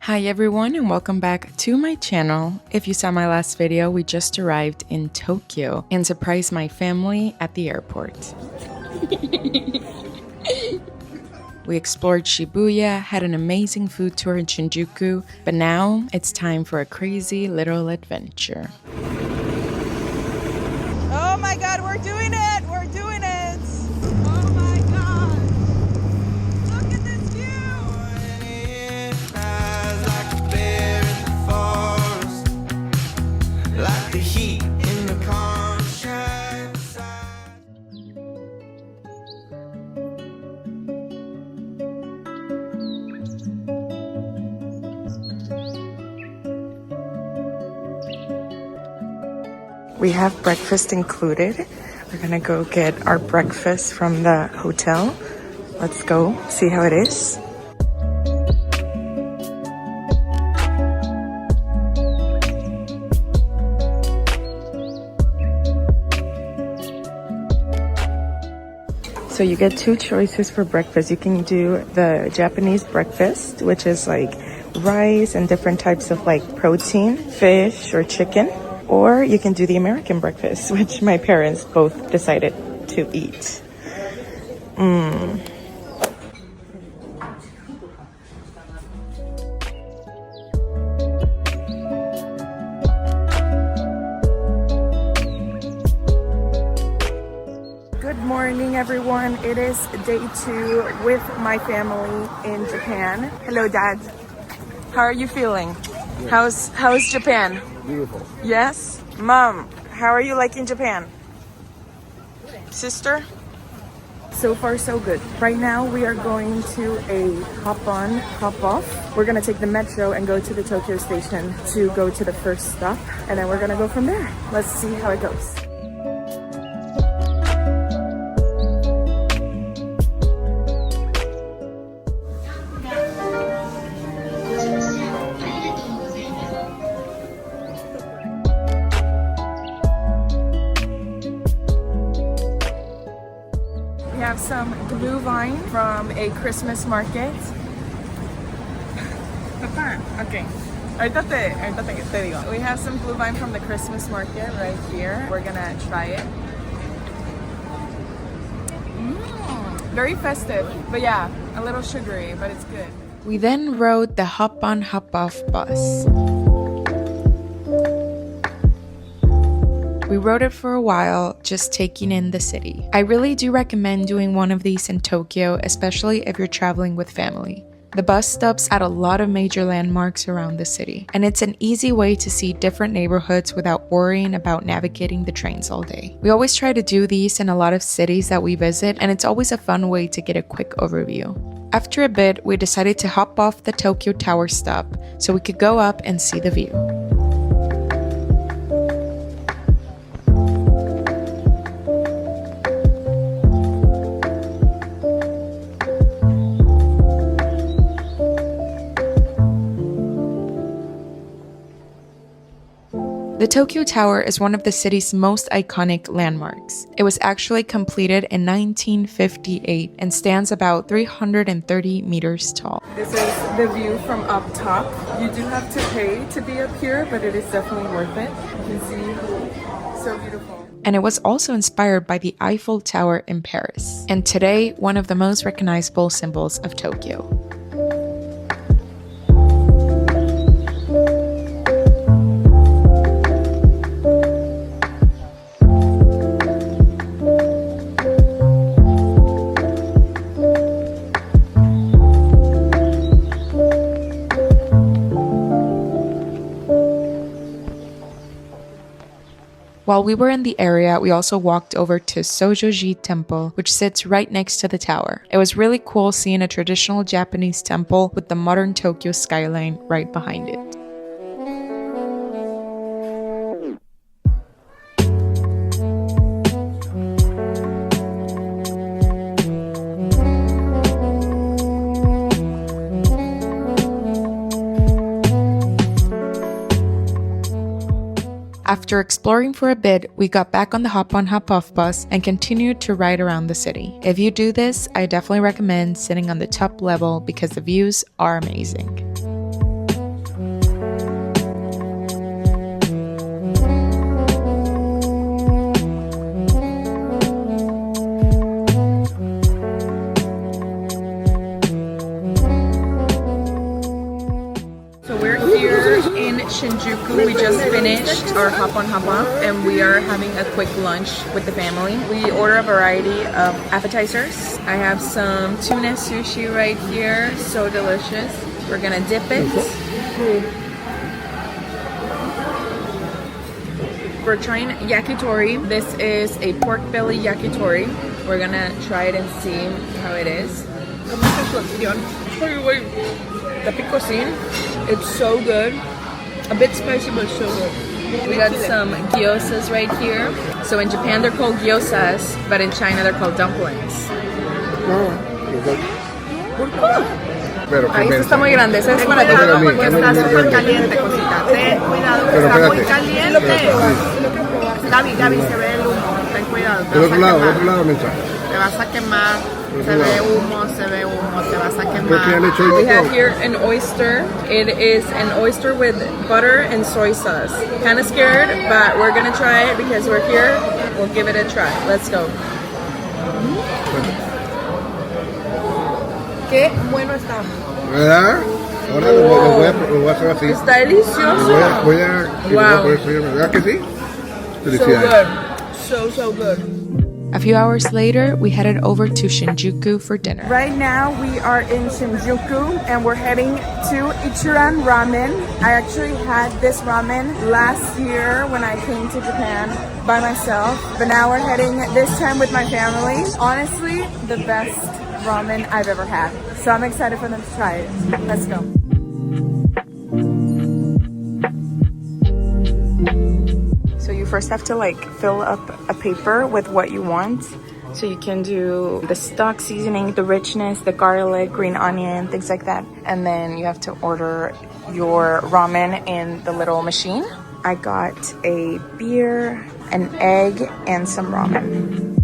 Hi everyone and welcome back to my channel. If you saw my last video, we just arrived in Tokyo and surprised my family at the airport. We explored Shibuya, had an amazing food tour in Shinjuku, but now it's time for a crazy little adventure. Oh my god, we're doing it! We're doing it! Oh my god! Look at this view! Like the heat in the We have breakfast included. We're gonna go get our breakfast from the hotel. Let's go see how it is. So you get two choices for breakfast. You can do the Japanese breakfast, which is like rice and different types of like protein, fish or chicken. Or you can do the American breakfast, which my parents both decided to eat. Good morning, everyone. It is day 2 with my family in Japan. Hello, Dad. How are you feeling? How's Japan? Beautiful. Yes? Mom, how are you liking Japan? Sister? So far, so good. Right now, we are going to a hop-on, hop-off. We're gonna take the metro and go to the Tokyo station to go to the first stop. And then we're gonna go from there. Let's see how it goes. We have some blue vine from a Christmas market. Okay. We have some blue vine from the Christmas market right here. We're gonna try it. Very festive, but yeah, a little sugary, but it's good. We then rode the hop-on, hop-off bus. We rode it for a while, just taking in the city. I really do recommend doing one of these in Tokyo, especially if you're traveling with family. The bus stops at a lot of major landmarks around the city, and it's an easy way to see different neighborhoods without worrying about navigating the trains all day. We always try to do these in a lot of cities that we visit, and it's always a fun way to get a quick overview. After a bit, we decided to hop off the Tokyo Tower stop so we could go up and see the view. The Tokyo Tower is one of the city's most iconic landmarks. It was actually completed in 1958 and stands about 330 meters tall. This is the view from up top. You do have to pay to be up here, but it is definitely worth it. You can see, so beautiful. And it was also inspired by the Eiffel Tower in Paris, and today one of the most recognizable symbols of Tokyo. While we were in the area, we also walked over to Sensoji Temple, which sits right next to the tower. It was really cool seeing a traditional Japanese temple with the modern Tokyo skyline right behind it. After exploring for a bit, we got back on the hop-on hop-off bus and continued to ride around the city. If you do this, I definitely recommend sitting on the top level because the views are amazing. at Shinjuku. We just finished our hop on hop off and we are having a quick lunch with the family. We order a variety of appetizers. I have some tuna sushi right here, so delicious. We're gonna dip it. We're trying yakitori. This is a pork belly yakitori. We're gonna try it and see how it is. The picosine, it's so good. A bit spicy, but so good. We got some gyozas right here. So in Japan they're called gyozas, but in China they're called dumplings. Ahí está muy grande, ese es para ti. Cuidado porque está súper caliente, cosita. Ten cuidado que está muy caliente. Gaby, se ve el humo. Ten cuidado. Del otro lado, Mensa. Te vas a quemar. Se ve humo, te vas a quemar. We have here an oyster. It is an oyster with butter and soy sauce. Kind of scared, but we're gonna try it because we're here. We'll give it a try. Let's go. Qué bueno está. ¿Verdad? Ahora lo voy a hacer así. Está delicioso. Voy a wow. Por eso, ¿verdad que sí? So good. So good. A few hours later, we headed over to Shinjuku for dinner. Right now, we are in Shinjuku and we're heading to Ichiran Ramen. I actually had this ramen last year when I came to Japan by myself, but now we're heading this time with my family. Honestly, the best ramen I've ever had. So I'm excited for them to try it. Let's go. So you first have to like fill up a paper with what you want. So you can do the stock seasoning, the richness, the garlic, green onion, things like that. And then you have to order your ramen in the little machine. I got a beer, an egg, and some ramen.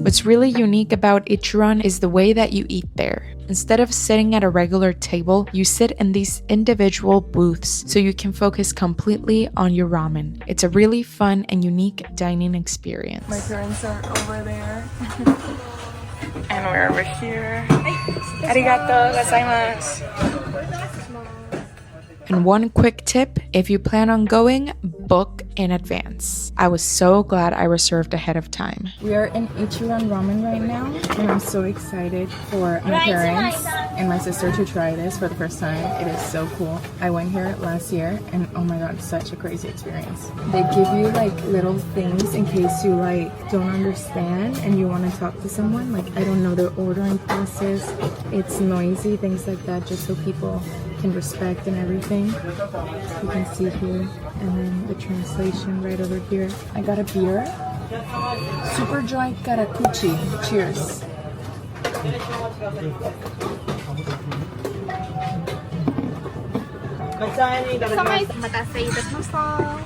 What's really unique about Ichiran is the way that you eat there. Instead of sitting at a regular table, you sit in these individual booths so you can focus completely on your ramen. It's a really fun and unique dining experience. My parents are over there. And we're over here. Arigato gozaimasu. And one quick tip, if you plan on going, book in advance. I was so glad I reserved ahead of time. We are in Ichiran Ramen right now, and I'm so excited for my parents and my sister to try this for the first time. It is so cool. I went here last year, and oh my god, such a crazy experience. They give you like little things in case you like don't understand and you want to talk to someone. Like, I don't know the ordering process. It's noisy, things like that, just so people can respect and everything. You can see here, and then the translation right over here. I got a beer, super dry karakuchi. Cheers.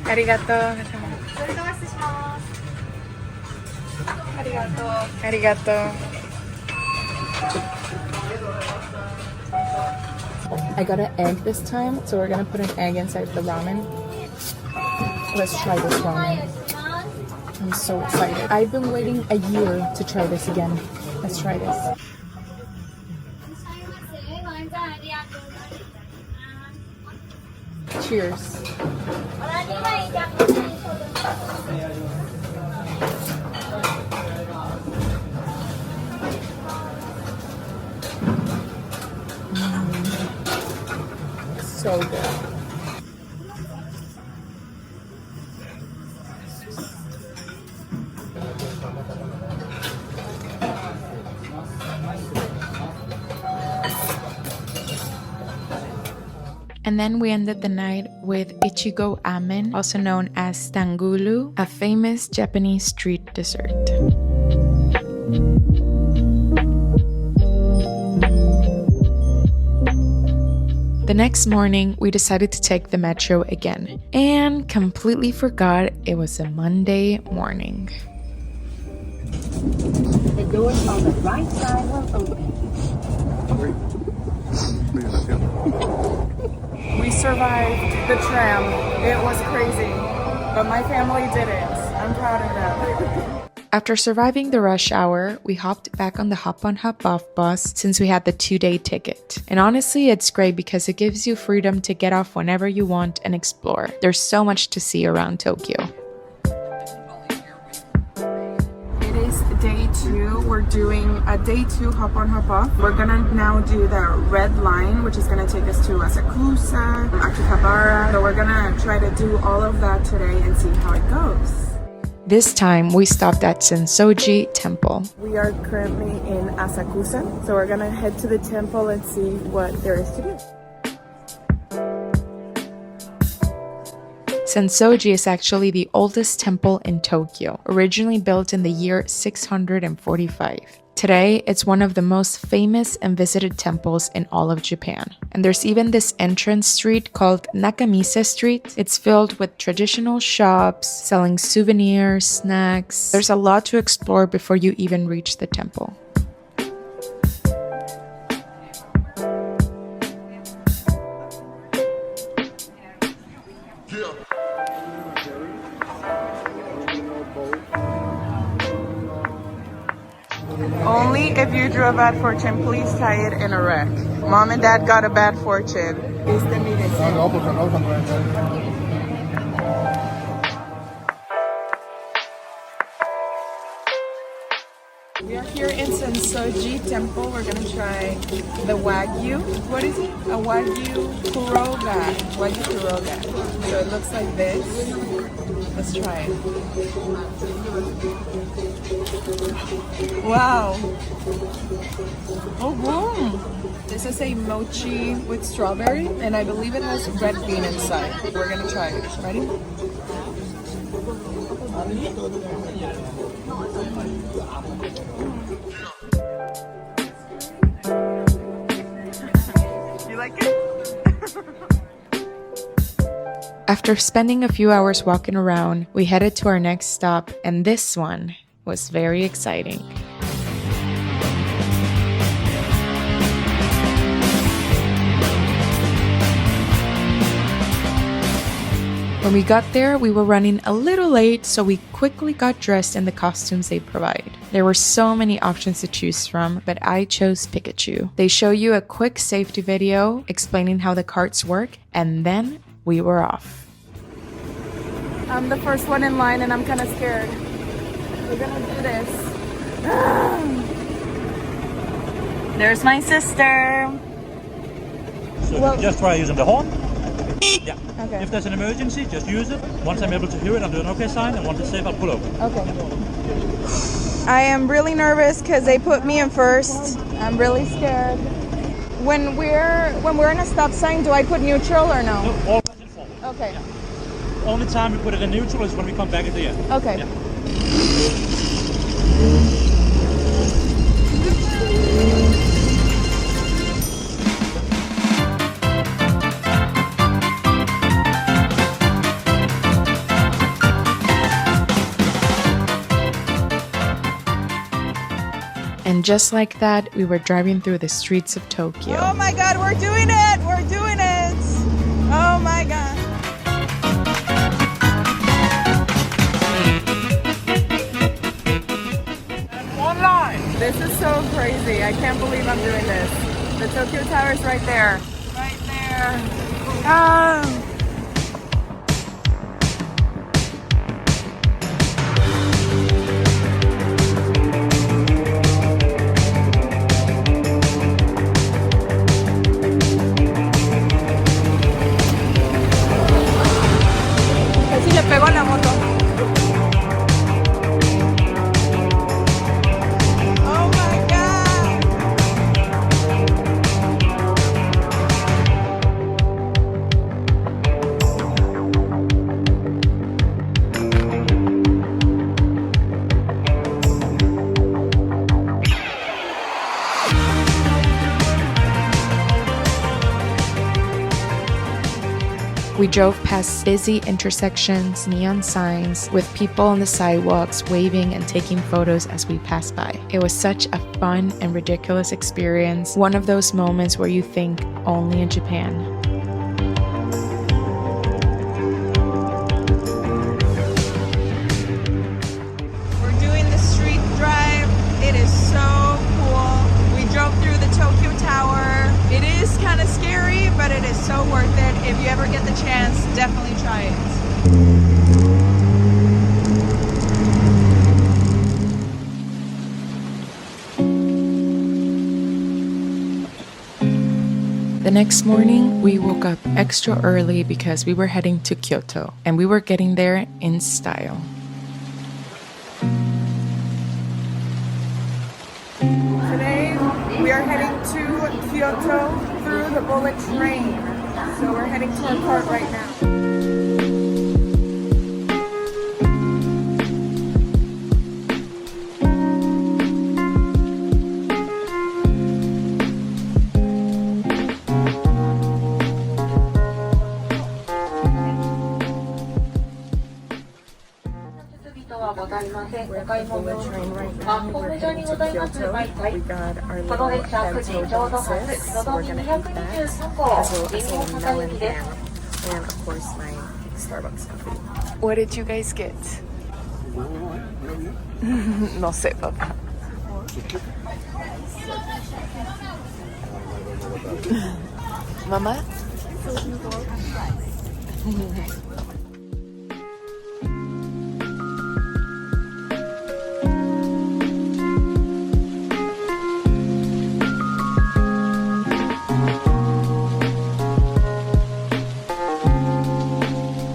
Arigato. Arigato. I got an egg this time, so we're gonna put an egg inside the ramen. Let's try this ramen. I'm so excited. I've been waiting a year to try this again. Let's try this. Cheers. So good. And then we ended the night with Ichigo Ramen, also known as tangulu, a famous Japanese street dessert. The next morning, we decided to take the metro again, and completely forgot it was a Monday morning. The doors on the right side will open. We survived the tram. It was crazy, but my family did it. I'm proud of them. After surviving the rush hour, we hopped back on the hop-on hop-off bus since we had the 2-day ticket. And honestly, it's great because it gives you freedom to get off whenever you want and explore. There's so much to see around Tokyo. It is day 2. We're doing a day 2 hop on hop off. We're gonna now do the red line, which is gonna take us to Asakusa, Akihabara. So we're gonna try to do all of that today and see how it goes. This time, we stopped at Sensoji Temple. We are currently in Asakusa, so we're gonna head to the temple and see what there is to do. Sensoji is actually the oldest temple in Tokyo, originally built in the year 645. Today, it's one of the most famous and visited temples in all of Japan. And there's even this entrance street called Nakamise Street. It's filled with traditional shops, selling souvenirs, snacks. There's a lot to explore before you even reach the temple. Only if you drew a bad fortune, please tie it in a wreck. Mom and Dad got a bad fortune. We are here in Sensoji Temple. We're gonna try the Wagyu. What is it? A Wagyu Kuroga. Wagyu Kuroga. So it looks like this. Let's try it. Wow. Oh, wow. This is a mochi with strawberry, and I believe it has red bean inside. We're gonna try it. Ready? You like it? After spending a few hours walking around, we headed to our next stop, and this one was very exciting. When we got there, we were running a little late, so we quickly got dressed in the costumes they provide. There were so many options to choose from, but I chose Pikachu. They show you a quick safety video explaining how the carts work, and then we were off. I'm the first one in line and I'm kind of scared. We're gonna do this. There's my sister. So just try using the horn. Yeah. Okay. If there's an emergency, just use it. Once I'm able to hear it, I'll do an okay sign, and once it's safe, I'll pull over. Okay. I am really nervous because they put me in first. I'm really scared. When we're in a stop sign, do I put neutral or no? No, all in forward. Okay. Yeah. Only time we put it in neutral is when we come back at the end. Okay. Yeah. And just like that, we were driving through the streets of Tokyo. Oh my God, we're doing it! We're doing it! Oh my God. Online! This is so crazy. I can't believe I'm doing this. The Tokyo Tower is right there. Right there. Oh. Casi le pegó a la moto. Oh my God. We drove past busy intersections, neon signs, with people on the sidewalks waving and taking photos as we passed by. It was such a fun and ridiculous experience, one of those moments where you think only in Japan. We're doing the kind of scary, but it is so worth it. If you ever get the chance, definitely try it. The next morning, we woke up extra early because we were heading to Kyoto, and we were getting there in style. Today, we are heading to Kyoto through the bullet train. So we're heading to our cart right now. We're at the bullet train right now. We're heading to Kyoto. We got our little bento boxes. We're gonna eat that, as well as a melon ham, and of course my Starbucks coffee. What did you guys get? No sé, papá. Mamá?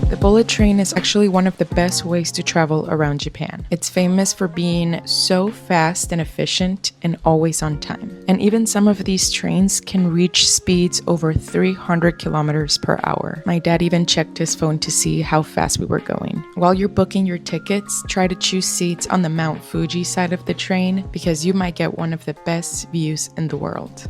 The bullet train is actually one of the best ways to travel around Japan. It's famous for being so fast and efficient and always on time. And even some of these trains can reach speeds over 300 kilometers per hour. My dad even checked his phone to see how fast we were going. While you're booking your tickets, try to choose seats on the Mount Fuji side of the train because you might get one of the best views in the world.